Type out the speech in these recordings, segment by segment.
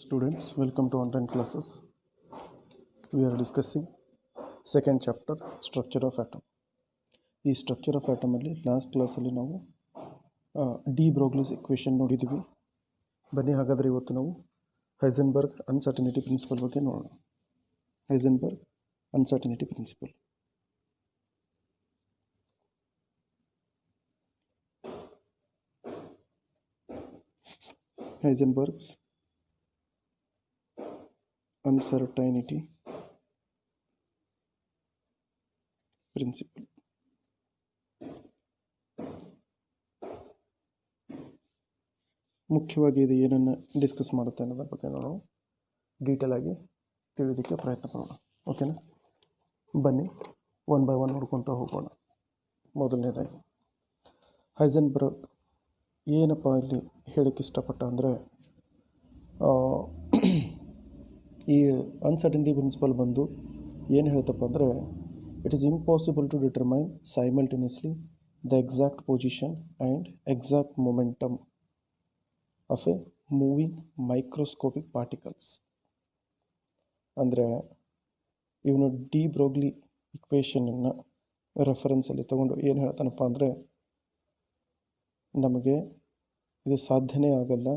Students, welcome to online classes. We are discussing second chapter, structure of atom. ಈ structure of atom ಅಲ್ಲಿ last ಕ್ಲಾಸಲ್ಲಿ ನಾವು D ಬ್ರೋಗ್ಲಿಸ್ equation ನೋಡಿದ್ದೀವಿ. ಬನ್ನಿ ಹಾಗಾದರೆ ಇವತ್ತು ನಾವು ಹೈಸೆನ್ಬರ್ಗ್ ಅನ್ಸರ್ಟನಿಟಿ ಪ್ರಿನ್ಸಿಪಲ್ ಬಗ್ಗೆ ನೋಡೋಣ. Heisenberg uncertainty principle. Heisenberg's uncertainty principle. ಮುಖ್ಯವಾಗಿ ಇದು ಏನನ್ನು ಡಿಸ್ಕಸ್ ಮಾಡುತ್ತೆ ಅನ್ನೋದ್ರ ಬಗ್ಗೆ ನಾವು ಡೀಟೇಲ್ ಆಗಿ ತಿಳಿಯೋದಕ್ಕೆ ಪ್ರಯತ್ನ ಮಾಡೋಣ. ಓಕೆನಾ? ಬನ್ನಿ ಒನ್ ಬೈ ಒನ್ ನೋಡ್ಕೊತ ಹೋಗೋಣ. ಮೊದಲನೇದಾಗಿ ಹೈಸೆನ್ಬರ್ಗ್ ಏನಪ್ಪ ಇಲ್ಲಿ ಹೇಳಕ್ಕೆ ಇಷ್ಟಪಟ್ಟ ಅಂದರೆ, ಈ ಅನ್ಸರ್ಟನಿಟಿ ಪ್ರಿನ್ಸಿಪಲ್ ಬಂದು ಏನು ಹೇಳ್ತಪ್ಪ ಅಂದರೆ, it is impossible to determine simultaneously the exact position and exact momentum of a moving microscopic particles. ಅಂದರೆ ಇವನು ಡಿ ಬ್ರೋಗ್ಲಿ ಇಕ್ವೇಷನನ್ನು ರೆಫರೆನ್ಸಲ್ಲಿ ತೊಗೊಂಡು ಏನು ಹೇಳ್ತಾನಪ್ಪ ಅಂದರೆ, ನಮಗೆ ಇದು ಸಾಧ್ಯನೇ ಆಗಲ್ಲ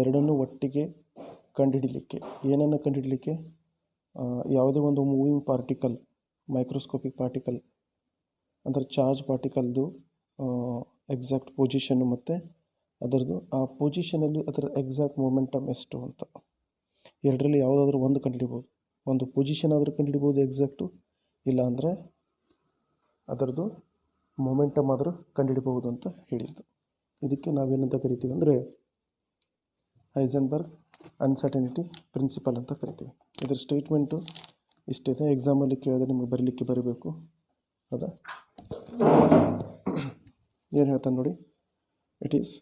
ಎರಡನ್ನೂ ಒಟ್ಟಿಗೆ ಕಂಡುಹಿಡಲಿಕ್ಕೆ. ಏನನ್ನು ಕಂಡುಹಿಡಲಿಕ್ಕೆ? ಯಾವುದೇ ಒಂದು ಮೂವಿಂಗ್ ಪಾರ್ಟಿಕಲ್, ಮೈಕ್ರೋಸ್ಕೋಪಿಕ್ ಪಾರ್ಟಿಕಲ್ ಅಂದರೆ ಚಾರ್ಜ್ ಪಾರ್ಟಿಕಲ್ದು ಎಕ್ಸಾಕ್ಟ್ ಪೊಸಿಷನ್ನು ಮತ್ತು ಅದರದ್ದು ಆ ಪೊಸಿಷನಲ್ಲಿ ಅದರ ಎಕ್ಸಾಕ್ಟ್ ಮೊಮೆಂಟಮ್ ಎಷ್ಟು ಅಂತ, ಎರಡರಲ್ಲಿ ಯಾವುದಾದ್ರೂ ಒಂದು ಕಂಡುಹಿಡಿಬೋದು. ಒಂದು ಪೊಸಿಷನ್ ಆದರೂ ಕಂಡುಹಿಡಿಬೋದು ಎಕ್ಸಾಕ್ಟು, ಇಲ್ಲ ಅಂದರೆ ಅದರದ್ದು ಮೊಮೆಂಟಮ್ ಆದರೂ ಕಂಡುಹಿಡಿಬಹುದು ಅಂತ ಹೇಳಿದ್ದು. ಇದಕ್ಕೆ ನಾವೇನಂತ ಕರಿತೀವಿ ಅಂದರೆ ಹೈಸೆನ್ಬರ್ಗ್ ಅನ್ಸರ್ಟನಿಟಿ ಪ್ರಿನ್ಸಿಪಲ್ ಅಂತ ಕರಿತೀವಿ. ಇದರ ಸ್ಟೇಟ್ಮೆಂಟು ಇಷ್ಟಿದೆ. ಎಕ್ಸಾಮಲ್ಲಿ ಕೇಳಿದ್ರೆ ನಿಮಗೆ ಬರಬೇಕು. ಹೌದಾ? ಏನು ಹೇಳ್ತಾನೆ ನೋಡಿ. It is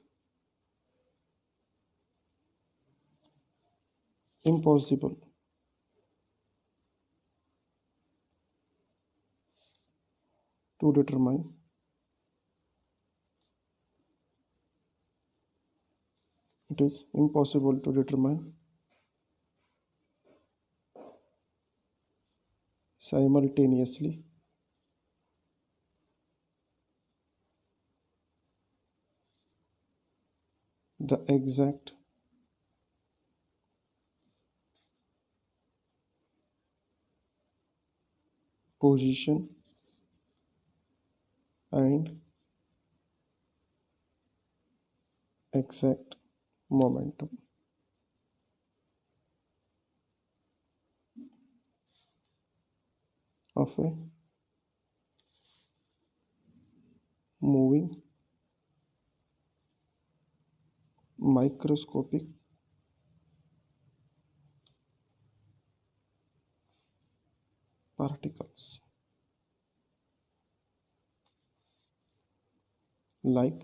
impossible to determine simultaneously the exact position and exact momentum of a moving microscopic particles like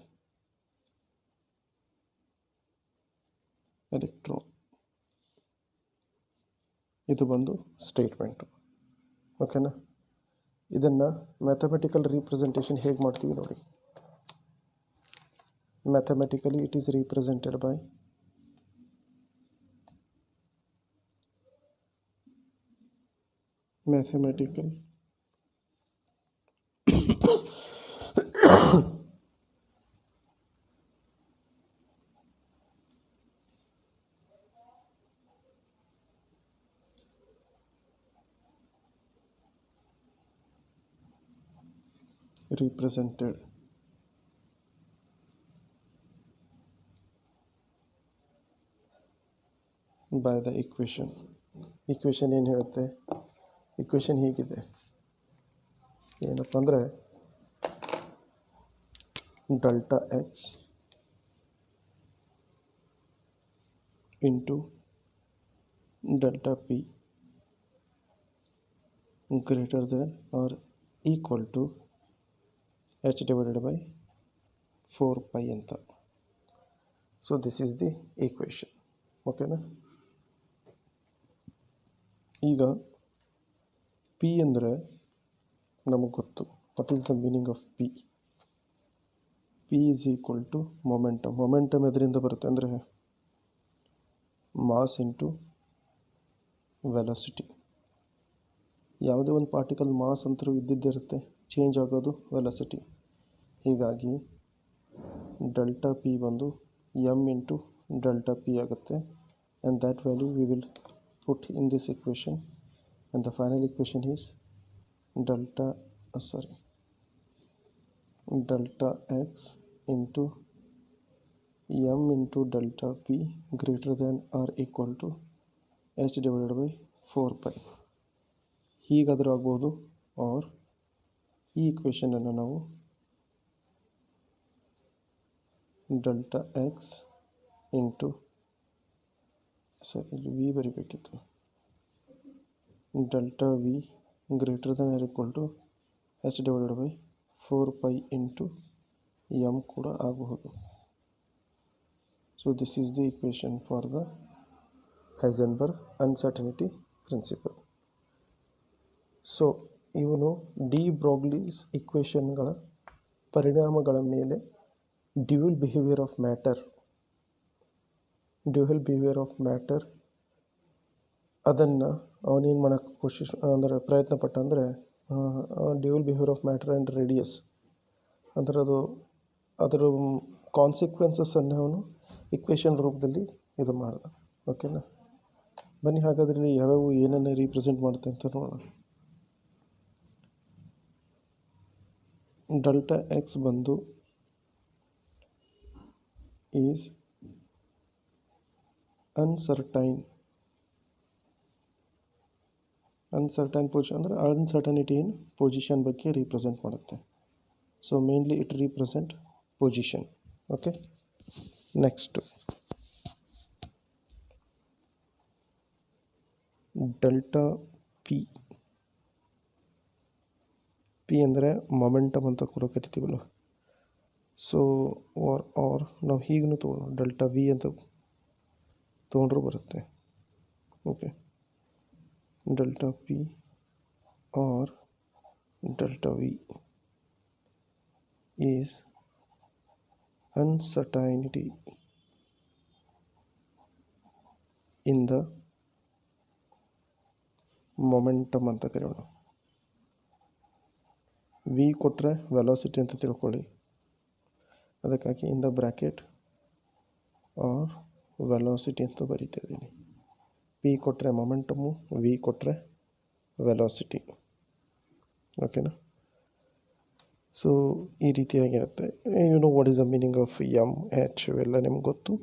electron. ಇದು ಬಂದು ಸ್ಟೇಟ್ಮೆಂಟು. ಓಕೆನಾ? ಇದನ್ನು ಮ್ಯಾಥಮೆಟಿಕಲ್ ರೀಪ್ರೆಸೆಂಟೇಷನ್ ಹೇಗೆ ಮಾಡ್ತೀವಿ ನೋಡಿ. Mathematically it is represented by mathematical represented by the equation. Equation ಏನು ಹೇಳುತ್ತೆ? Equation ಹೀಗಿದೆ. ಏನಪ್ಪ ಅಂದರೆ delta X into delta P greater than or equal to h divided by 4 pi ಅಂತ. So this is the equation. ಓಕೆನಾ? ಈಗ P ಅಂದರೆ ನಮಗೆ ಗೊತ್ತು. What is the meaning of P? P is equal to momentum. Momentum ಎದರಿಂದ ಬರುತ್ತೆ ಅಂದರೆ mass into velocity. ಯಾವುದೇ ಒಂದು ಪಾರ್ಟಿಕಲ್ ಮಾಸ್ ಅಂತರೂ ಇದ್ದಿದ್ದಿರುತ್ತೆ, ಚೇಂಜ್ ಆಗೋದು ವೆಲಾಸಿಟಿ. ಹೀಗಾಗಿ ಡೆಲ್ಟಾ ಪಿ ಬಂದು ಎಮ್ ಇಂಟು ಡೆಲ್ಟಾ ಪಿ ಆಗುತ್ತೆ. And that value V will put in this equation, and the final equation is delta x into m into delta p greater than or equal to h divided by 4 pi. ಹೀಗಾದರೂ ಆಗ್ಬೋದು. Or ಈ ಇಕ್ವೇಷನನ್ನು ನಾವು delta X into ಇಲ್ಲಿ V ಬರಿಬೇಕಿತ್ತು, delta V greater than or equal to H divided by 4 pi into M ಕೂಡ ಆಗಬಹುದು. So this is the equation for the Heisenberg uncertainty principle. So ಇವನು ಡಿ ಬ್ರೋಗ್ಲಿಸ್ ಇಕ್ವೇಷನ್ಗಳ ಪರಿಣಾಮಗಳ ಮೇಲೆ ಡ್ಯೂಯಲ್ ಬಿಹೇವಿಯರ್ ಆಫ್ ಮ್ಯಾಟರ್ ಅದನ್ನು ಅವನೇನು ಮಾಡೋಕ್ಕೆ ಪ್ರಯತ್ನ ಪಟ್ಟ ಅಂದರೆ dual behaviour of matter and radius ಅದರ ಕಾನ್ಸಿಕ್ವೆನ್ಸಸ್ಸನ್ನು ಅವನು ಇಕ್ವೇಷನ್ ರೂಪದಲ್ಲಿ ಇದು ಮಾಡ್ದ. ಓಕೆನಾ, ಬನ್ನಿ ಹಾಗಾದರೆ ಇಲ್ಲಿ ಯಾವ್ಯಾವು ಏನನ್ನು ರೀಪ್ರೆಸೆಂಟ್ ಮಾಡುತ್ತೆ ಅಂತ ನೋಡೋಣ. ಡೆಲ್ಟಾ ಎಕ್ಸ್ ಬಂದು ಈಸ್ ಅನ್ಸರ್ಟೈನ್ ಪೊಸಿಷನ್ ಅಂದರೆ ಅನ್ಸರ್ಟನಿಟಿ ಇನ್ ಪೊಸಿಷನ್ ಬಗ್ಗೆ ರೀಪ್ರೆಸೆಂಟ್ ಮಾಡುತ್ತೆ. So mainly it represent position. Okay, next delta P ಅಂದರೆ ಮೊಮೆಂಟಮ್ ಅಂತ ಕೂಡ ಕರಿತೀವಲ್ಲ. ಸೊ ಆರ್ ನಾವು ಹೀಗೂ ತೊಗೊಳ್ಳೋಣ, ಡೆಲ್ಟಾ ವಿ ಅಂತ ತೊಗೊಂಡ್ರೂ ಬರುತ್ತೆ. Okay, delta P or delta V is uncertainty in the momentum ಅಂತ ಕರೆಯೋಣ. ವಿ ಕೊಟ್ಟರೆ ವೆಲಾಸಿಟಿ ಅಂತ ತಿಳ್ಕೊಳ್ಳಿ, ಅದಕ್ಕಾಗಿ in the bracket or velocity ಅಂತ ಬರೀತಾ ಇದ್ದೀನಿ. ಪಿ ಕೊಟ್ಟರೆ ಮೊಮೆಂಟಮು, ವಿ ಕೊಟ್ಟರೆ ವೆಲಾಸಿಟಿ. ಓಕೆನಾ, ಸೊ ಈ ರೀತಿಯಾಗಿರುತ್ತೆ. You know what is the meaning of M H ಇವೆಲ್ಲ ನಿಮ್ಗೆ ಗೊತ್ತು.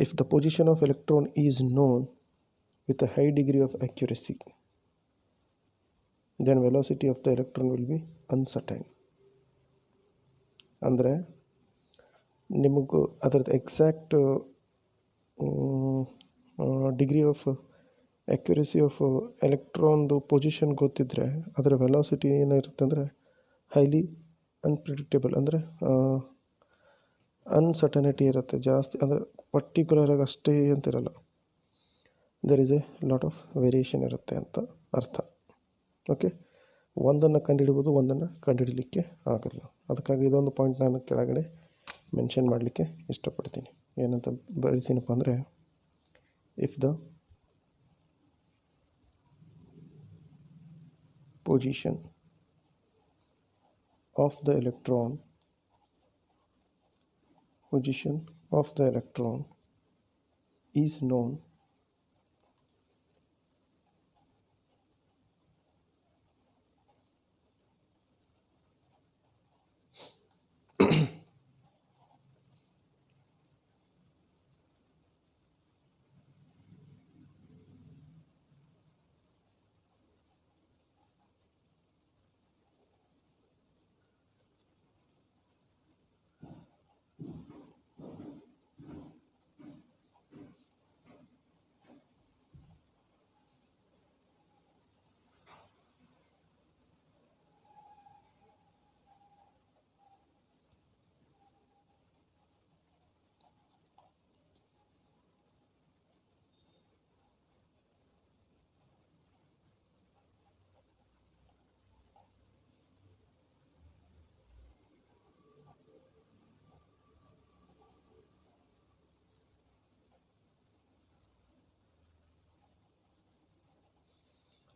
If the position of electron is known with a high degree of accuracy, then velocity of the electron will be uncertain. ಅಂದರೆ ನಿಮಗೂ ಅದರದ್ದು exact degree of accuracy of ಎಲೆಕ್ಟ್ರಾನ್ದು position ಗೊತ್ತಿದ್ದರೆ ಅದರ velocity ಏನಿರುತ್ತೆ ಅಂದರೆ ಹೈಲಿ ಅನ್ಪ್ರಿಡಿಕ್ಟೇಬಲ್, ಅಂದರೆ ಅನ್ಸರ್ಟನಿಟಿ ಇರುತ್ತೆ ಜಾಸ್ತಿ, ಅಂದರೆ ಪರ್ಟಿಕ್ಯುಲರಾಗಿ ಅಷ್ಟೇ ಅಂತಿರಲ್ಲ, there is a lot of variation ಇರುತ್ತೆ ಅಂತ ಅರ್ಥ. ಓಕೆ, ಒಂದನ್ನು ಕಂಡುಹಿಡಿಬೋದು, ಒಂದನ್ನು ಕಂಡುಹಿಡಲಿಕ್ಕೆ ಆಗಲ್ಲ. ಅದಕ್ಕಾಗಿ ಇದೊಂದು ಪಾಯಿಂಟ್ ನಾನು ಕೆಳಗಡೆ ಮೆನ್ಷನ್ ಮಾಡಲಿಕ್ಕೆ ಇಷ್ಟಪಡ್ತೀನಿ. ಏನಂತ ಬರೀತೀನಪ್ಪ ಅಂದರೆ, if the position of the electron is non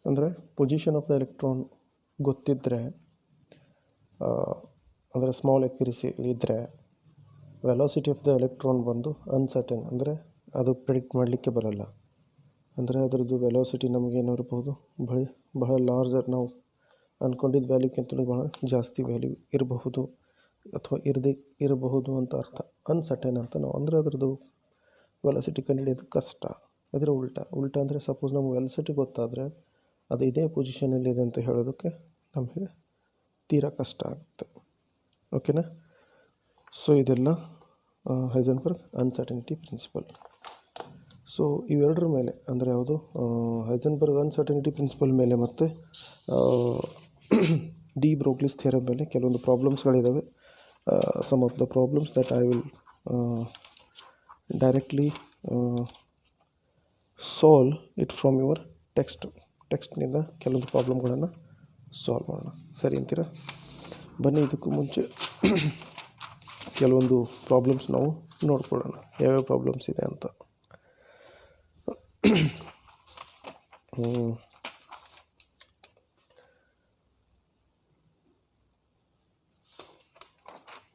ಅಂದರೆ ಪೊಸಿಷನ್ ಆಫ್ ದ ಎಲೆಕ್ಟ್ರಾನ್ ಗೊತ್ತಿದ್ದರೆ, ಅಂದರೆ ಸ್ಮಾಲ್ ಎಕ್ಯುರಸಿ ಇದ್ದರೆ, ವೆಲಾಸಿಟಿ ಆಫ್ ದ ಎಲೆಕ್ಟ್ರಾನ್ ಬಂದು ಅನ್ಸರ್ಟನ್, ಅಂದರೆ ಅದು ಪ್ರಿಡಿಕ್ಟ್ ಮಾಡಲಿಕ್ಕೆ ಬರೋಲ್ಲ. ಅಂದರೆ ಅದರದ್ದು ವೆಲಾಸಿಟಿ ನಮಗೇನಿರ್ಬೋದು ಬಹಳ ಲಾರ್ಜರ್, ನಾವು ಅಂದ್ಕೊಂಡಿದ್ದ ವ್ಯಾಲ್ಯೂಕ್ಕಿಂತಲೂ ಬಹಳ ಜಾಸ್ತಿ ವ್ಯಾಲ್ಯೂ ಇರಬಹುದು ಅಥವಾ ಇರಬಹುದು ಅಂತ ಅರ್ಥ. ಅನ್ಸರ್ಟನ್ ಅಂತ ನಾವು ಅಂದರೆ ಅದರದ್ದು ವೆಲಾಸಿಟಿ ಕಂಡುಹಿಡಿಯೋದು ಕಷ್ಟ. ಅದರ ಉಲ್ಟಾ ಅಂದರೆ ಸಪೋಸ್ ನಮ್ಗೆ ವೆಲಾಸಿಟಿ ಗೊತ್ತಾದರೆ ಅದು ಇದೇ ಪೊಸಿಷನಲ್ಲಿದೆ ಅಂತ ಹೇಳೋದಕ್ಕೆ ನಮಗೆ ತೀರಾ ಕಷ್ಟ ಆಗುತ್ತೆ. ಓಕೆನಾ? ಸೊ ಇದೆಲ್ಲ ಹೈಸೆನ್ಬರ್ಗ್ ಅನ್ಸರ್ಟನಿಟಿ ಪ್ರಿನ್ಸಿಪಲ್. ಸೊ ಇವೆರಡರ ಮೇಲೆ ಅಂದರೆ ಯಾವುದು ಹೈಸೆನ್ಬರ್ಗ್ ಅನ್ಸರ್ಟನಿಟಿ ಪ್ರಿನ್ಸಿಪಲ್ ಮೇಲೆ ಮತ್ತು ಡಿ ಬ್ರೋಗ್ಲಿಸ್ ಥಿಯರಮ್ ಮೇಲೆ ಕೆಲವೊಂದು ಪ್ರಾಬ್ಲಮ್ಸ್ಗಳಿದ್ದಾವೆ. Some of the problems that I will directly solve it from your ಟೆಕ್ಸ್ಟ್ನಿಂದ ಕೆಲವೊಂದು ಪ್ರಾಬ್ಲಮ್ಗಳನ್ನು ಸಾಲ್ವ್ ಮಾಡೋಣ. ಸರಿ ಅಂತೀರಾ? ಬನ್ನಿ ಇದಕ್ಕೂ ಮುಂಚೆ ಕೆಲವೊಂದು ಪ್ರಾಬ್ಲಮ್ಸ್ ನಾವು ನೋಡ್ಕೊಳ್ಳೋಣ, ಯಾವ್ಯಾವ ಪ್ರಾಬ್ಲಮ್ಸ್ ಇದೆ ಅಂತ.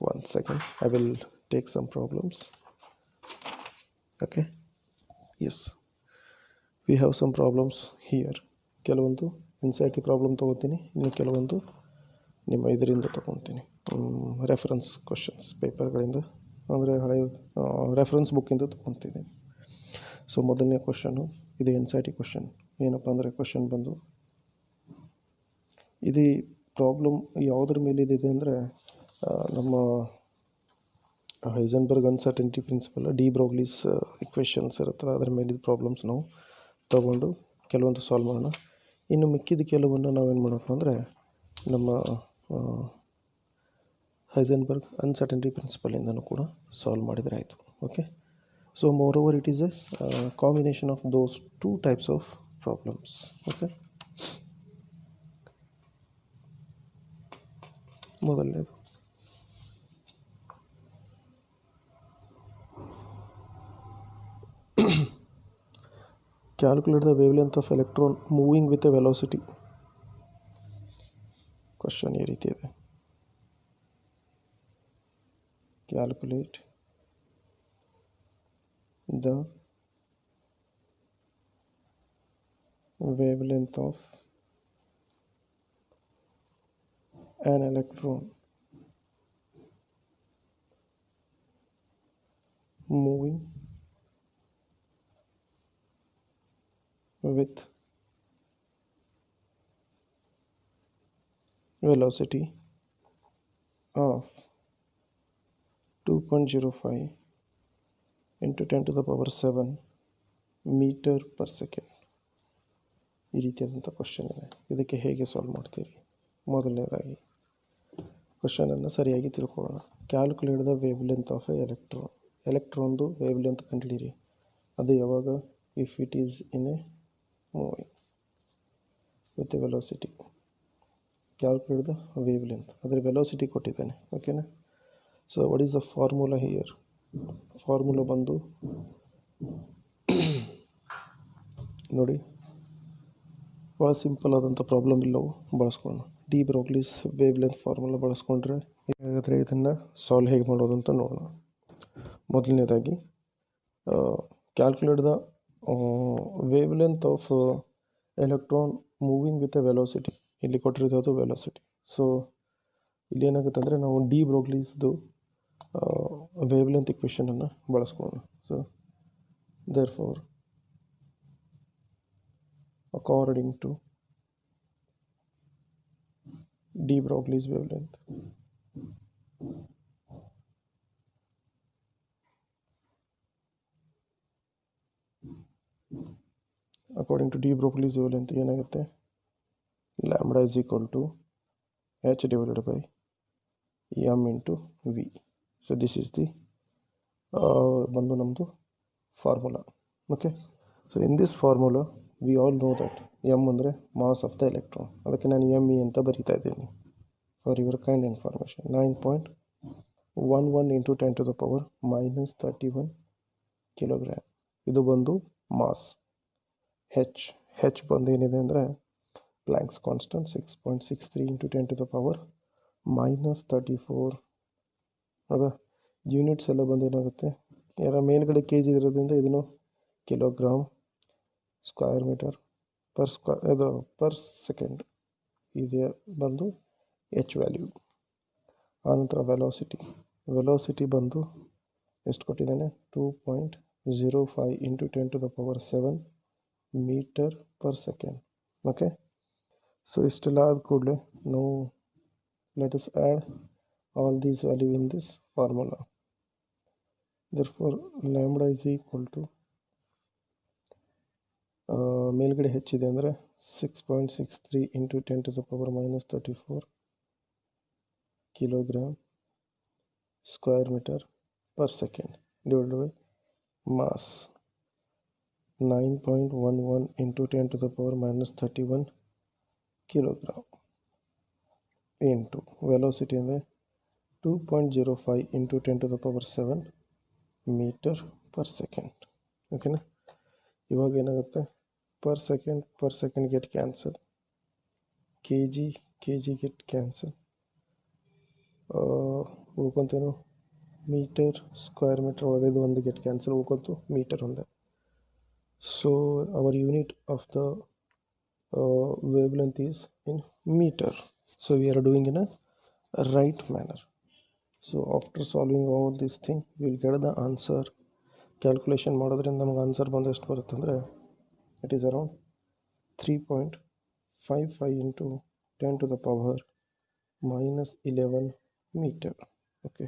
One second, I will take some problems. Okay, yes, we have some problems here. ಕೆಲವೊಂದು NCERT ಪ್ರಾಬ್ಲಮ್ ತೊಗೋತೀನಿ, ಇನ್ನು ಕೆಲವೊಂದು ನಿಮ್ಮ ಇದರಿಂದ ತೊಗೊತೀನಿ, ರೆಫರೆನ್ಸ್ ಕ್ವಶನ್ಸ್ ಪೇಪರ್ಗಳಿಂದ, ಅಂದರೆ ಹಳೆ ರೆಫರೆನ್ಸ್ ಬುಕ್ಕಿಂದ ತೊಗೊತೀನಿ. ಸೊ ಮೊದಲನೇ ಕ್ವಶನ್ನು ಇದು NCERT ಕ್ವಶನ್. ಏನಪ್ಪ ಅಂದರೆ ಕ್ವಶನ್ ಬಂದು ಇದು ಪ್ರಾಬ್ಲಮ್ ಯಾವುದ್ರ ಮೇಲಿದೆ ಅಂದರೆ ನಮ್ಮ Heisenberg uncertainty principle, de Broglie's equations ಇರುತ್ತಲ್ಲ, ಅದರ ಮೇಲಿದ್ದ ಪ್ರಾಬ್ಲಮ್ಸ್ ನಾವು ತೊಗೊಂಡು ಕೆಲವೊಂದು ಸಾಲ್ವ್ ಮಾಡೋಣ. ಇನ್ನು ಮಿಕ್ಕಿದ ಕೆಲವನ್ನು ನಾವೇನು ಮಾಡೋಣ ಅಂದರೆ ನಮ್ಮ ಹೈಸೆನ್ಬರ್ಗ್ ಅನ್ಸರ್ಟನಿಟಿ ಪ್ರಿನ್ಸಿಪಲಿಂದನೂ ಕೂಡ ಸಾಲ್ವ್ ಮಾಡಿದರೆ ಆಯಿತು. Okay, so moreover it is a combination of those two types of problems. Okay, ಮೊದಲನೇದು calculate the wavelength of electron moving with a velocity. Question ಈ ರೀತಿ ಇದೆ: calculate the wavelength of an electron moving with velocity of 2.05 into 10 to the power 7 meter per second. ಈ ರೀತಿಯಾದಂಥ question ಇದೆ. ಇದಕ್ಕೆ ಹೇಗೆ solve ಮಾಡ್ತೀರಿ? ಮೊದಲನೇದಾಗಿ ಕ್ವಶನನ್ನು ಸರಿಯಾಗಿ ತಿಳ್ಕೊಳ್ಳೋಣ. Calculate the wavelength of a ಎಲೆಕ್ಟ್ರಾನ್ದು ವೇವ್ಲೆಂತ್ ಕಂಡುಹಿಡೀರಿ. ಅದು ಯಾವಾಗ? If it is in a moving with a velocity. Calculate the wavelength, ಅದರ ವೆಲಾಸಿಟಿ ಕೊಟ್ಟಿದ್ದಾನೆ. ಓಕೆನಾ? So what is the formula here? Formula ಬಂದು ನೋಡಿ, ಭಾಳ ಸಿಂಪಲ್ ಆದಂಥ ಪ್ರಾಬ್ಲಮ್ ಇಲ್ಲವು ಬಳಸ್ಕೊಂಡು ಡಿ ಬ್ರೋಗ್ಲಿಸ್ ವೇವ್ಲೆಂತ್ ಫಾರ್ಮುಲಾ ಬಳಸ್ಕೊಂಡ್ರೆ ಹಾಗಾದರೆ ಇದನ್ನು ಸಾಲ್ವ್ ಹೇಗೆ ಮಾಡೋದು ಅಂತ ನೋಡೋಣ. ಮೊದಲನೇದಾಗಿ calculate the wavelength of electron moving with a velocity. ಇಲ್ಲಿ ಕೊಟ್ಟಿರೋದು ವೆಲಾಸಿಟಿ. ಸೊ ಇಲ್ಲಿ ಏನಾಗುತ್ತೆ ಅಂದರೆ ನಾವು ಡಿ ಬ್ರೋಗ್ಲಿಸ್ದು ವೇವ್ಲೆಂತ್ ಇಕ್ವೇಷನನ್ನು ಬಳಸ್ಕೊಳ್ಳೋಣ. So therefore according to de Broglie's wavelength, ಏನಾಗುತ್ತೆ? lambda is equal to h divided by m into v. So this is the ಬಂದು ನಮ್ಮದು formula. Okay, so in this formula we all know that m ಅಂದರೆ mass of the electron. ಅದಕ್ಕೆ ನಾನು me ಅಂತ ಬರೀತಾ ಇದ್ದೀನಿ for your kind information. 9.11 into 10 to the power minus 31 kilogram. ಇದು ಬಂದು ಮಾಸ್. ಹೆಚ್ ಬಂದು ಏನಿದೆ ಅಂದರೆ Planck's constant 6.63 into 10 to the power minus 34. ಆಗ ಯೂನಿಟ್ಸ್ ಎಲ್ಲ ಬಂದು ಏನಾಗುತ್ತೆ, ಯಾರ ಮೇಲ್ಗಡೆ ಕೆ ಜಿ ಇರೋದ್ರಿಂದ ಇದನ್ನು kilogram square metre per second ಇದೆ ಬಂದು ಎಚ್ ವ್ಯಾಲ್ಯೂ. ಆನಂತರ ವೆಲಾಸಿಟಿ ಬಂದು ಎಷ್ಟು ಕೊಟ್ಟಿದ್ದಾನೆ, 2.05 into 10 to the power 7 metre per second. Okay, so ಇಷ್ಟೆಲ್ಲ ಆದ ಕೂಡಲೇ ನಾವು let us add all these value in this formula. Therefore lambda is equal to ಮೇಲ್ಗಡೆ ಹೆಚ್ಚಿದೆ ಅಂದರೆ 6.63 into 10 to the power minus 34 kilogram square metre per second divided by mass 9.11 into 10 to the power minus 31 kilogram into velocity ಅಂದರೆ 2.05 into 10 to the power 7 meter per second. ಓಕೆನಾ, ಇವಾಗ ಏನಾಗುತ್ತೆ, per second get cancel, k g get cancel, ಉಳ್ಕೊಂತೇನು metre square metre ಒಳಗೆ ಇದು ಒಂದು get cancel, ಉಳ್ಕೊಂತು metre ಒಂದೇ. So our unit of the wavelength is in meter. So we are doing in a right manner. So after solving all this thing we will get the answer. Calculation ಮಾಡೋದ್ರಿಂದ ನಮಗೆ answer ಬಂದು ಎಷ್ಟು ಬರುತ್ತೆ ಅಂದರೆ, it is around 3.55 into 10 to the power minus 11 meter. Okay,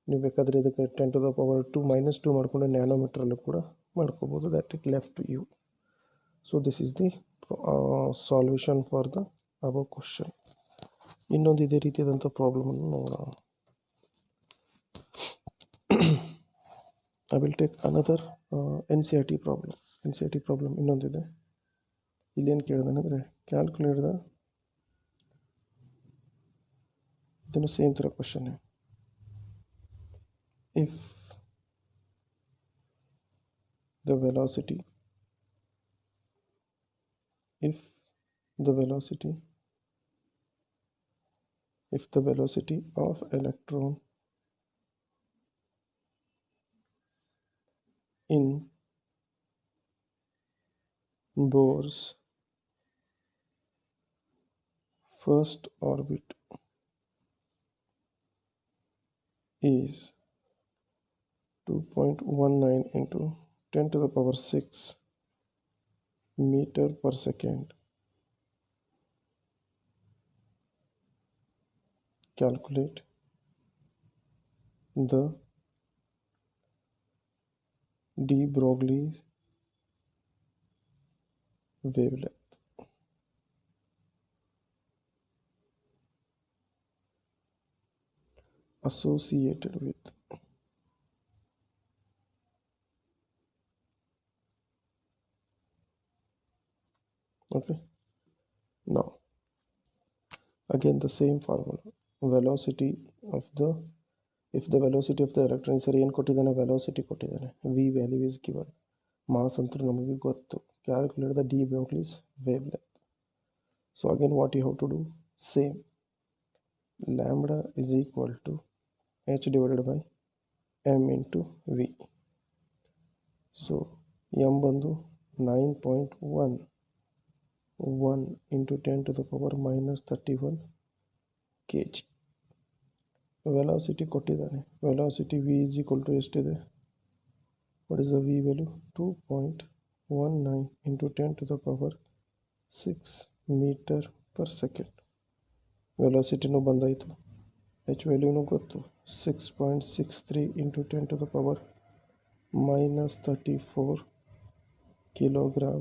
ನೀವು ಬೇಕಾದರೆ ಇದಕ್ಕೆ 10 to the power 2 minus 2 ಮಾಡಿಕೊಂಡು ನ್ಯಾನೋಮೀಟ್ರಲ್ಲೂ ಕೂಡ ಮಾಡ್ಕೋಬೋದು. that it left to you. So this is the solution for the above question. ಇನ್ನೊಂದು ಇದೇ ರೀತಿಯಾದಂಥ ಪ್ರಾಬ್ಲಮನ್ನು ನೋಡೋಣ. I will take another NCERT problem ಇನ್ನೊಂದಿದೆ. ಇಲ್ಲೇನು ಕೇಳಿದಾನೆ ಅಂದರೆ, ಕ್ಯಾಲ್ಕುಲೇಟ್ ದ, ಇದನ್ನು ಸೇಮ್ ಥರ question, if the velocity of electron in Bohr's first orbit is 2.19 into 10 to the power 6 meter per second. Calculate the de Broglie's wavelength. Associated with okay, now again the same formula, velocity of the, if the velocity of the electron, ಸರಿ ಏನು ಕೊಟ್ಟಿದ್ದಾನೆ, velocity ಕೊಟ್ಟಿದ್ದಾನೆ, v value is given, mass ಅಂತೂ ನಮಗೆ ಗೊತ್ತು, calculate the de Broglie's wavelength. So again what you have to do, same, lambda is equal to h divided by m into v. So m ಬಂದು 9.11 into 10 to the power minus 31 kg. Velocity ಕೊಟ್ಟಿದ್ದಾನೆ, velocity v is equal to ಎಷ್ಟಿದೆ, what is the v value, 2.19 into 10 to the power 6 meter per second. ವೆಲಾಸಿಟಿನೂ ಬಂದಾಯಿತು, h ವ್ಯಾಲ್ಯೂನೂ ಗೊತ್ತು, 6.63 into 10 to the power minus 34 kilogram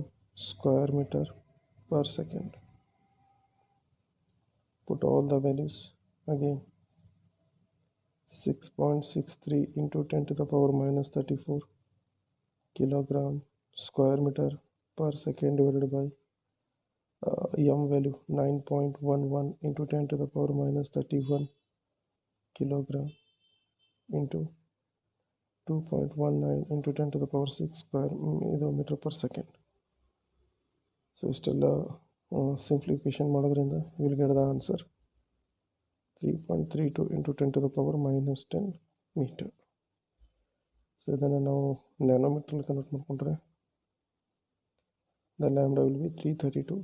square meter per second. Put all the values again, 6.63 into 10 to the power minus 34 kilogram square meter per second divided by m value 9.11 into 10 to the power minus 31 kilogram into 2.19 into 10 to the power 6 square meter per second. So ಇಷ್ಟೆಲ್ಲ simplification ಮಾಡೋದ್ರಿಂದ will get the answer 3.32 into 10 to the power minus 10 meter. So ಇದನ್ನು ನಾವು ನ್ಯಾನೋಮೀಟ್ರಲ್ಲಿ convert ಮಾಡಿಕೊಂಡ್ರೆ the lambda will B 332.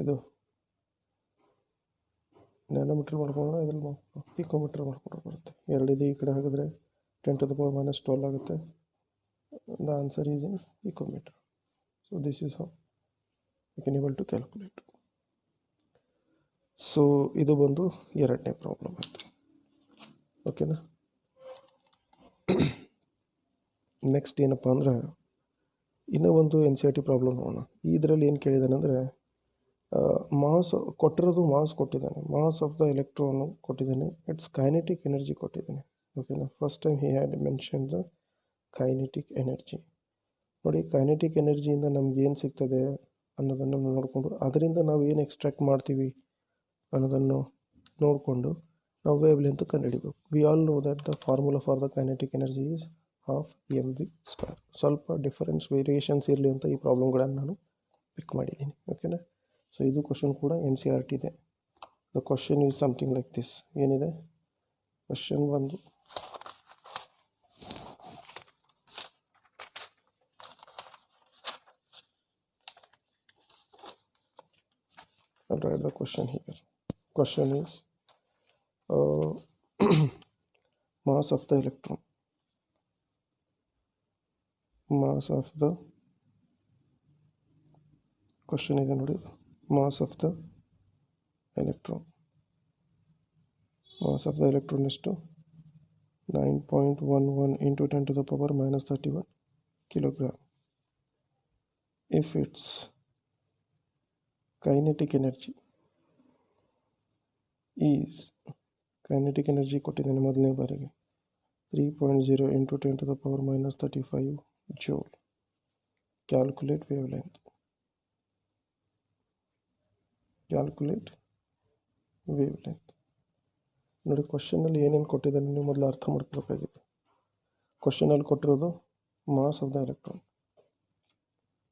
ಇದು ನ್ಯಾನೋಮೀಟ್ರ್ ಮಾಡ್ಕೊಂಡ್ರೆ ಇದ್ರಲ್ಲಿ ಪಿಕೋಮೀಟ್ರ್ ಮಾಡ್ಕೊಂಡ್ರೆ ಬರುತ್ತೆ. ಎರಡಿದೆ ಈ ಕಡೆ ಹಾಕಿದ್ರೆ 10 to the power minus 12 ಆಗುತ್ತೆ. The answer is in picometre. So this is how you can able to calculate. So ಇದು ಬಂದು ಎರಡನೇ ಪ್ರಾಬ್ಲಮ್ ಆಯಿತು. ಓಕೆನಾ. ನೆಕ್ಸ್ಟ್ ಏನಪ್ಪ ಅಂದ್ರೆ ಇನ್ನೂ ಒಂದು NCERT ಪ್ರಾಬ್ಲಮ್ ನೋಡೋಣ. ಇದರಲ್ಲಿ ಏನು ಕೇಳಿದ್ದಾನೆ ಅಂದರೆ ಮಾಸ್ ಕೊಟ್ಟಿರೋದು, ಮಾಸ್ ಕೊಟ್ಟಿದ್ದಾನೆ, ಮಾಸ್ ಆಫ್ ದ ಎಲೆಕ್ಟ್ರಾನ್ ಕೊಟ್ಟಿದ್ದಾನೆ, ಇಟ್ಸ್ ಕೈನೆಟಿಕ್ ಎನರ್ಜಿ ಕೊಟ್ಟಿದ್ದಾನೆ. ಓಕೆನಾ. First time he had mention the kinetic energy. ನೋಡಿ, ಕೈನೆಟಿಕ್ ಎನರ್ಜಿಯಿಂದ ನಮ್ಗೆ ಏನು ಸಿಗ್ತದೆ ಅನ್ನೋದನ್ನು ನೋಡಿಕೊಂಡು ಅದರಿಂದ ನಾವು ಏನು ಎಕ್ಸ್ಟ್ರಾಕ್ಟ್ ಮಾಡ್ತೀವಿ ಅನ್ನೋದನ್ನು ನೋಡಿಕೊಂಡು ನಾವು ವೇವ್ ಲೆಂತ್ ಕಂಡುಹಿಡಿಬೇಕು. We all know that the formula for the kinetic energy is half mv². ಸ್ವಲ್ಪ ಡಿಫರೆನ್ಸ್ ವೇರಿಯೇಷನ್ಸ್ ಇರಲಿ ಅಂತ ಈ ಪ್ರಾಬ್ಲಮ್ಗಳನ್ನು ನಾನು ಪಿಕ್ ಮಾಡಿದ್ದೀನಿ. ಓಕೆನಾ. ಸೊ ಇದು ಕ್ವಶನ್ ಕೂಡ NCERT ಇದೆ. The question is something like this. ಏನಿದೆ ಕ್ವಶನ್ ಒಂದು, I'll write the question here. Question is mass of the electron. Mass of the question is mass of the electron. Mass of the electron is to 9.11 into 10 to the power minus 31 kilogram. If its kinetic energy is, kinetic energy ಕೊಟ್ಟಿದ್ದಾನೆ ಮೊದಲನೇ ಬಾರಿಗೆ 3.0 into 10 to the power minus 35 joule. Calculate wavelength. Calculate wavelength. ನೋಡಿ, ಕ್ವಶನಲ್ಲಿ ಏನೇನು ಕೊಟ್ಟಿದ್ದಾನೆ ನೀವು ಮೊದಲು ಅರ್ಥ ಮಾಡ್ಕೋಬೇಕಾಗಿದೆ. ಕ್ವಶನಲ್ಲಿ ಕೊಟ್ಟಿರೋದು mass of the electron,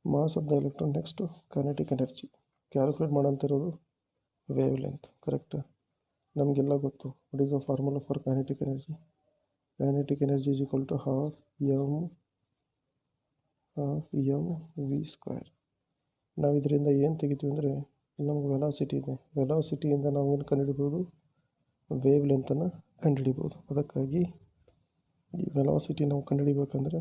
mass of the electron. Next kinetic energy. Calculate ಮಾಡೋಂತಿರೋದು ವೇವ್ ಲೆಂತ್. ಕರೆಕ್ಟಾ. ನಮಗೆಲ್ಲ ಗೊತ್ತು what is the formula for kinetic energy. Kinetic energy is equal to half M V square. ನಾವು ಇದರಿಂದ ಏನು ತೆಗಿತೀವಿ ಅಂದರೆ ನಮ್ಗೆ ವೆಲಾಸಿಟಿ ಇದೆ. ವೆಲಾಸಿಟಿಯಿಂದ ನಾವು ಏನು ಕಂಡುಹಿಡಿಬೋದು, ವೇವ್ ಲೆಂತನ್ನು ಕಂಡುಹಿಡಿಬೋದು. ಅದಕ್ಕಾಗಿ ಈ ವೆಲಾಸಿಟಿ ನಾವು ಕಂಡುಹಿಡಿಬೇಕಂದ್ರೆ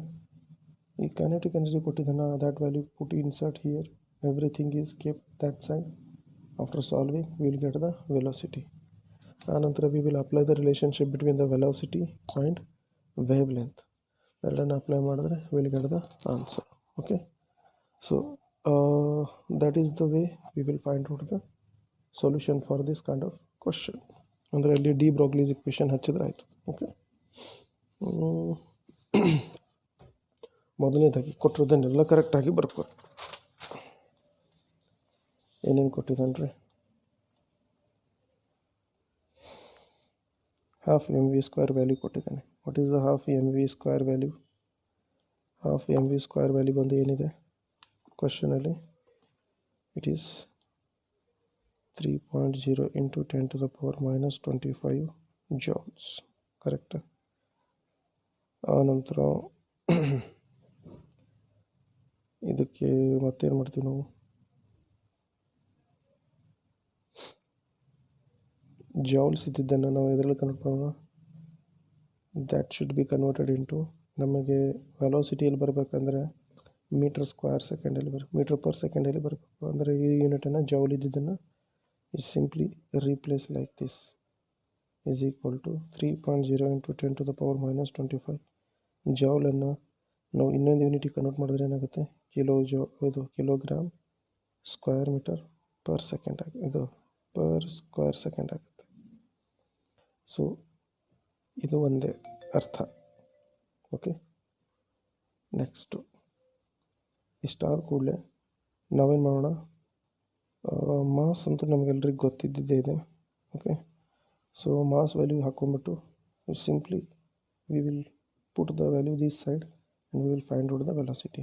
ಈ ಕೈನೆಟಿಕ್ ಎನರ್ಜಿ ಕೊಟ್ಟಿದ್ದಾನೆ, that value put insert here, everything is kept that side. After solving we will get the velocity. Anantara we will apply the relationship between the velocity and wavelength. Erradana apply madidre we will get the answer. Okay. So that is the way we will find out the solution for this kind of question. Andre alli de Broglie's equation hachidre ಆಯ್ತು. Okay. ಮೊದಲನೇದಾಗಿ ಕೊಟ್ಟಿರೋದನ್ನೆಲ್ಲ ಕರೆಕ್ಟಾಗಿ ಬರ್ಕೊ. ಏನೇನು ಕೊಟ್ಟಿದ್ದಾನೆ? Half mv² value ಕೊಟ್ಟಿದ್ದಾನೆ. What is the half mv² value? Half mv² value ಬಂದು ಏನಿದೆ ಕ್ವಶನಲ್ಲಿ, it is 3.0 into 10 to the power minus 25 joules. ಕರೆಕ್ಟಾ. ಆನಂತರ ಇದಕ್ಕೆ ಮತ್ತೇನು ಮಾಡ್ತೀವಿ ನಾವು, ಜೌಲ್ಸ್ ಇದ್ದಿದ್ದನ್ನು ನಾವು ಇದರಲ್ಲಿ ಕನ್ವರ್ಟ್ ಮಾಡೋಣ. That should be converted into, ನಮಗೆ ವೆಲಾಸಿಟಿಯಲ್ಲಿ ಬರಬೇಕಂದ್ರೆ ಮೀಟರ್ ಸ್ಕ್ವೇರ್ ಸೆಕೆಂಡಲ್ಲಿ ಮೀಟರ್ ಪರ್ ಸೆಕೆಂಡಲ್ಲಿ ಬರಬೇಕು. ಅಂದರೆ ಈ ಯೂನಿಟನ್ನು ಜೌಲ್ ಇದ್ದಿದ್ದನ್ನು is simply replace like this, is equal to 3.0 into 10 to the power minus 25 ಜೌಲನ್ನು ನಾವು ಇನ್ನೊಂದು ಯೂನಿಟಿಗೆ ಕನ್ವರ್ಟ್ ಮಾಡಿದ್ರೆ ಏನಾಗುತ್ತೆ, ಇದು kilogram square metre per second ಇದು ಪರ್ ಸ್ಕ್ವೇರ್ ಸೆಕೆಂಡ್ ಆಗುತ್ತೆ. ಸೊ ಇದು ಒಂದೇ ಅರ್ಥ. ಓಕೆ. ನೆಕ್ಸ್ಟು ಇಷ್ಟಾದ ಕೂಡಲೇ ನಾವೇನು ಮಾಡೋಣ, ಮಾಸ್ ಅಂತೂ ನಮಗೆಲ್ರಿಗೂ ಗೊತ್ತಿದ್ದಿದ್ದೇ ಇದೆ. ಓಕೆ. ಸೊ ಮಾಸ್ ವ್ಯಾಲ್ಯೂ ಹಾಕ್ಕೊಂಬಿಟ್ಟು simply we will put the value this side and we will find out the velocity.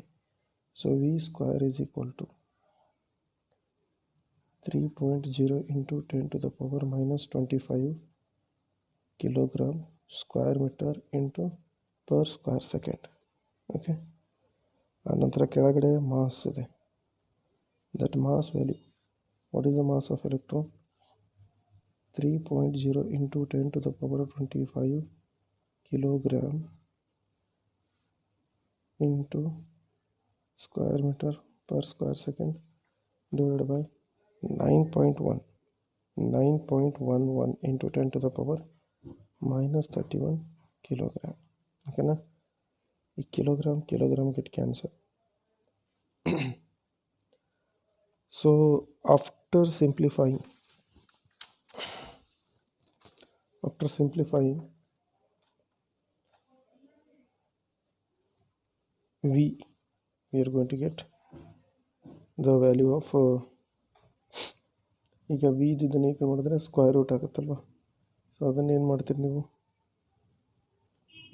So v square is equal to 3.0 into 10 to the power minus 25 kilogram square meter into per square second. Okay, ಆನಂತರ ಕೆಳಗಡೆ mass ಇದೆ. That mass value, what is the mass of electron? 3.0 into 10 to the power 25 kilogram into square meter per square second divided by 9.11 into 10 to the power minus 31 kilogram. ಓಕೆನಾ? ಈ kilogram get cancel. So after simplifying we are going to get the value of ಈಗ V ಇದನ್ನು ಈಗ ಮಾಡಿದ್ರೆ square root ಆಗುತ್ತಲ್ವ. So ಅದನ್ನು ಏನು ಮಾಡ್ತೀರಿ ನೀವು,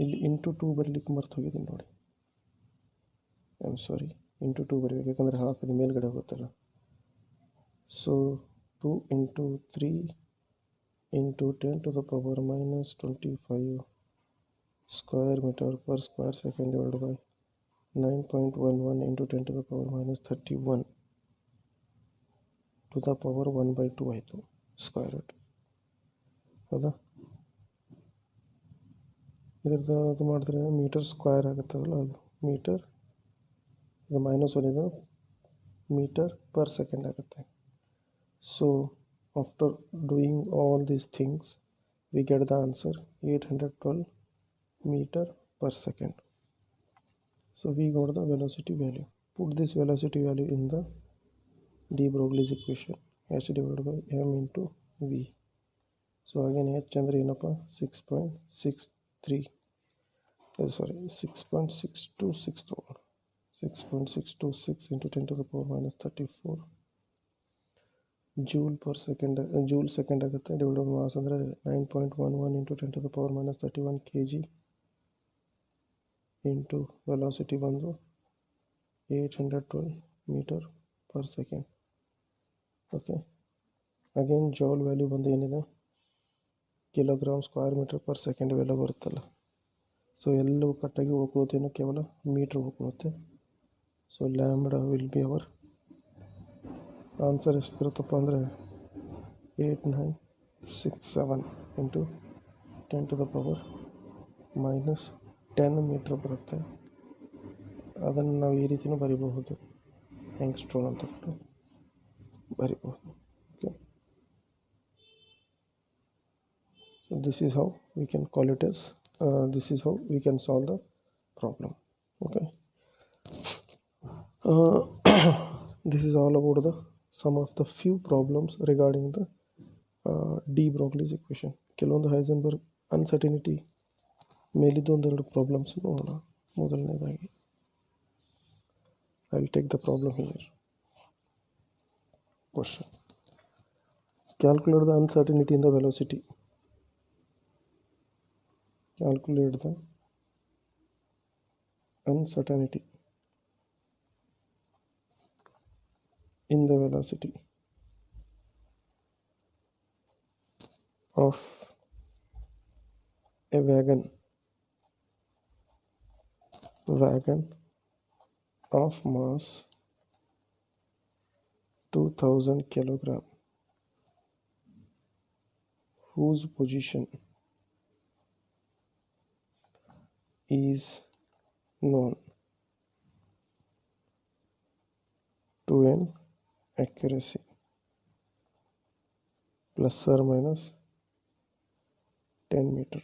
ಇಲ್ಲಿ ಇಂಟು 2 ಬರಲಿಕ್ಕೆ ಮರ್ತು ಹೋಗಿದ್ದೀನಿ ನೋಡಿ. ಐ ಆಮ್ ಸಾರಿ, ಇಂಟು 2 ಬರಬೇಕು, ಯಾಕಂದರೆ ಹಾಫ್ ಇದು ಮೇಲ್ಗಡೆ ಹೋಗುತ್ತಲ್ಲ. So 2 into 3 into 10 to the power minus 25 square meter per square second divided by 9.11 into 10 to the power minus 31 to the power 1/2 ಆಯಿತು ಸ್ಕ್ವೇರ್ ರೂಟ್. ಹೌದಾ? ಇದರದ್ದು ಅದು ಮಾಡಿದ್ರೆ ಮೀಟರ್ ಸ್ಕ್ವೇರ್ ಆಗುತ್ತಲ್ಲ, ಅದು ಮೀಟರ್, ಇದು minus one, metre per second ಆಗುತ್ತೆ. So after doing all these things we get the answer 812 meter per second. So we got the velocity value. Put this velocity value in the de Broglie's equation, h divided by m into v. So again h andre ಏನಪ್ಪ 6.626 into 10 to the power minus 34 joule second ಆಗುತ್ತೆ. Divided mass ಅಂದರೆ 9.11 into 10 to the power minus 31 kg into velocity ಬಂದು 812 metre per second. Okay, again joule value ಬಂದು ಏನಿದೆ, kilogram square metre per second ಇವೆಲ್ಲ ಬರುತ್ತಲ್ಲ. So ಎಲ್ಲವೂ ಕಟ್ಟಾಗಿ ಉಳ್ಕೊಳ್ಳುತ್ತೇನೋ ಕೇವಲ ಮೀಟ್ರ್ ಉಳ್ಕೊಳ್ಳುತ್ತೆ. So lambda will be our answer. ಎಷ್ಟು ಬರುತ್ತಪ್ಪ ಅಂದರೆ 8967 into 10 to the power minus 10 metre ಬರುತ್ತೆ. ಅದನ್ನು ನಾವು ಈ ರೀತಿಯೂ ಬರಿಬಹುದು, ಯಂಗ್ಸ್ಟ್ರೋನ್ ಅಂತ ಬರಿಬಹುದು. Okay, so this is how we can call it as, this is how we can solve the problem. Okay, this is all about some of the few problems regarding the de Broglie's equation. ಕೆಲವೊಂದು Heisenberg uncertainty ಮೇಲಿದ್ದು ಒಂದೆರಡು problems ನೋಡೋಣ. ಮೊದಲನೇದಾಗಿ I will take the problem here. Question: calculate the uncertainty in the velocity. Calculate the uncertainty in the velocity of a wagon of mass 2000 kilogram whose position is known to an accuracy plus or minus 10 metre.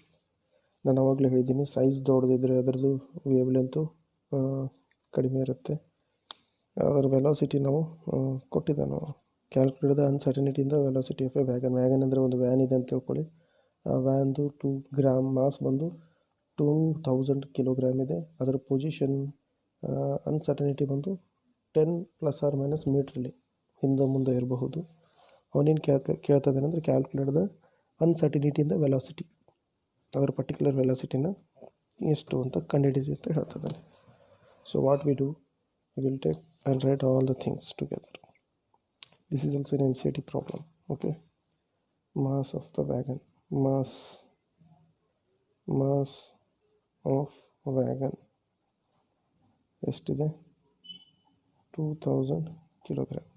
ನಾನು ಆವಾಗಲೇ ಹೇಳಿದ್ದೀನಿ, size ದೊಡ್ಡದಿದ್ದರೆ ಅದರದ್ದು wave length ಕಡಿಮೆ ಇರುತ್ತೆ. ಅದರ velocity ನಾವು ಕೊಟ್ಟಿದ್ದಾನು. Calculate the uncertainty ಇಂದ velocity of a wagon ಅಂದರೆ ಒಂದು ವ್ಯಾನ್ ಇದೆ ಅಂತ ತಿಳ್ಕೊಳ್ಳಿ. ಆ ವ್ಯಾನ್ದು 2 ಗ್ರಾಮ್ ಮಾಸ್ ಬಂದು 2000 ಕಿಲೋಗ್ರಾಮ್ ಇದೆ. ಅದರ ಪೊಸಿಷನ್ ಅನ್ಸರ್ಟಿನಿಟಿ ಬಂದು 10 ಪ್ಲಸ್ ಆರ್ ಮೈನಸ್ ಮೀಟ್ರಲ್ಲಿ ಹಿಂದೆ ಮುಂದೆ ಇರಬಹುದು. ಅವನೇನು ಕೇಳ್ತಾ ಇದ್ದಾನೆ ಅಂದರೆ ಕ್ಯಾಲ್ಕುಲೇಟ್ ದ ಅನ್ಸರ್ಟಿನಿಟಿ ಇಂದ ವೆಲಾಸಿಟಿ, ಅದರ ಪರ್ಟಿಕ್ಯುಲರ್ ವೆಲಾಸಿಟಿನ ಎಷ್ಟು ಅಂತ ಕಂಡುಹಿಡಿದು ಅಂತ ಹೇಳ್ತಾ ಇದ್ದಾನೆ. So what we do, we will take and right all the things together. This is also an NCERT problem. Okay, mass of the wagon, mass of wagon ಎಷ್ಟಿದೆ 2000 kilogram.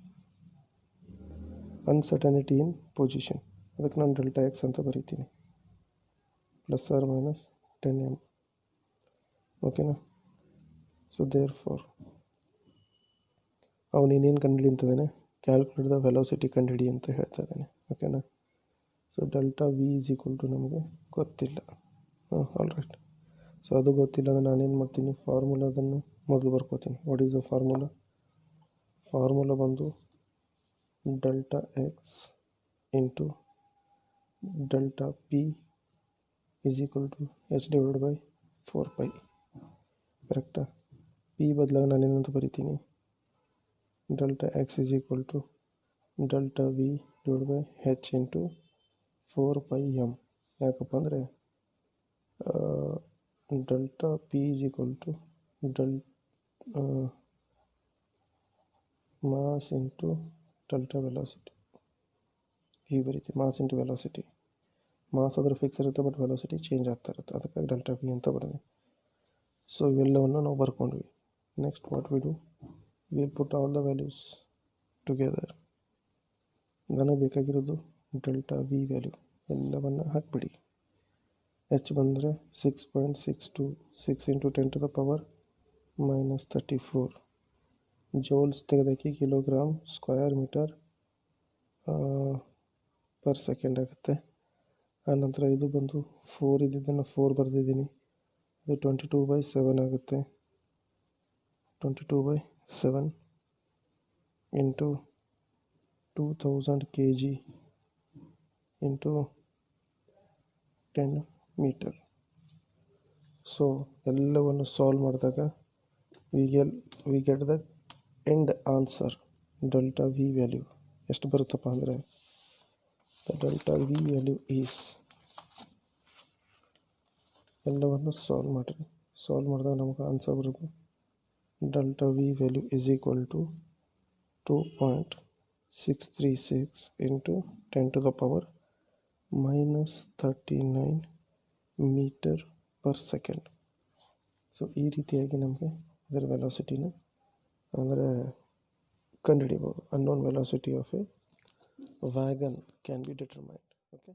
Uncertainty ಇನ್ position, ಅದಕ್ಕೆ ನಾನು delta X ಅಂತ ಬರೀತೀನಿ, ±10 m. ಓಕೆನಾ. So there for ಅವನು ಇನ್ನೇನು ಕಂಡುಹಿಡಿ ಅಂತಿದ್ದಾನೆ, calculate the velocity ಕಂಡುಹಿಡಿ ಅಂತ ಹೇಳ್ತಾ ಇದ್ದಾನೆ. ಓಕೆನಾ. So delta V is equal to ನಮಗೆ ಗೊತ್ತಿಲ್ಲ. All right. ಸೊ ಅದು ಗೊತ್ತಿಲ್ಲ ಅಂದರೆ ನಾನೇನು ಮಾಡ್ತೀನಿ, ಫಾರ್ಮುಲಾದನ್ನು ಮೊದಲು ಬರ್ಕೋತೀನಿ. ವಾಟ್ ಈಸ್ ದ ಫಾರ್ಮುಲಾ ಬಂದು delta X into delta P is equal to h/4π. ಕರೆಕ್ಟಾ. ಪಿ ಬದಲಾಗಿ ನಾನೇನಂತ ಬರಿತೀನಿ, delta X is equal to delta V /h into 4πm. ಯಾಕಪ್ಪ ಅಂದರೆ delta P is equal to mass into delta velocity. ಹೀಗೆ ಬರೀತೀವಿ, mass into velocity. Mass ಆದರೂ fix ಇರುತ್ತೆ, ಬಟ್ ವೆಲಾಸಿಟಿ ಚೇಂಜ್ ಆಗ್ತಾ ಇರುತ್ತೆ, ಅದಕ್ಕಾಗಿ ಡೆಲ್ಟಾ ವಿ ಅಂತ ಬರೆದೆ. ಸೊ ಇವೆಲ್ಲವನ್ನು ನಾವು ಬರ್ಕೊಂಡ್ವಿ. Next what we do, will put all the values together. ನನಗೆ ಬೇಕಾಗಿರೋದು ಡೆಲ್ಟಾ ವಿ ವ್ಯಾಲ್ಯೂ ಎಲ್ಲವನ್ನು ಹಾಕಿಬಿಡಿ. ಎಚ್ ಬಂದರೆ 6.62, 6 × 10⁻³ -34 ಜೋಲ್ಸ್ ತೆಗೆದಾಕಿ kilogram square metre per second ಆಗುತ್ತೆ. ಆನಂತರ ಇದು ಬಂದು 4 ಇದ್ದಿದ್ದನ್ನು 4 ಬರೆದಿದ್ದೀನಿ, ಇದು 22/7 ಆಗುತ್ತೆ. 22/7 into 2000 kg into 10 metre. So ಎಲ್ಲವನ್ನು ಸಾಲ್ವ್ ಮಾಡಿದಾಗ we get the end answer. Delta V value ಎಷ್ಟು ಬರುತ್ತಪ್ಪ ಅಂದರೆ, the delta V value is, ಎಲ್ಲವನ್ನು ಸಾಲ್ವ್ ಮಾಡಿರಿ. ಸಾಲ್ವ್ ಮಾಡಿದಾಗ ನಮಗೆ ಆನ್ಸರ್ ಬರೋದು delta V value is equal to 2.636 into 10⁻39 metre per second. So ಈ ರೀತಿಯಾಗಿ ನಮಗೆ ಇದರ ವೆಲಾಸಿಟಿನ ಅಂದರೆ ಕಂಡುಹಿಡಿಬೋದು. Unknown velocity of a wagon can be determined. Okay.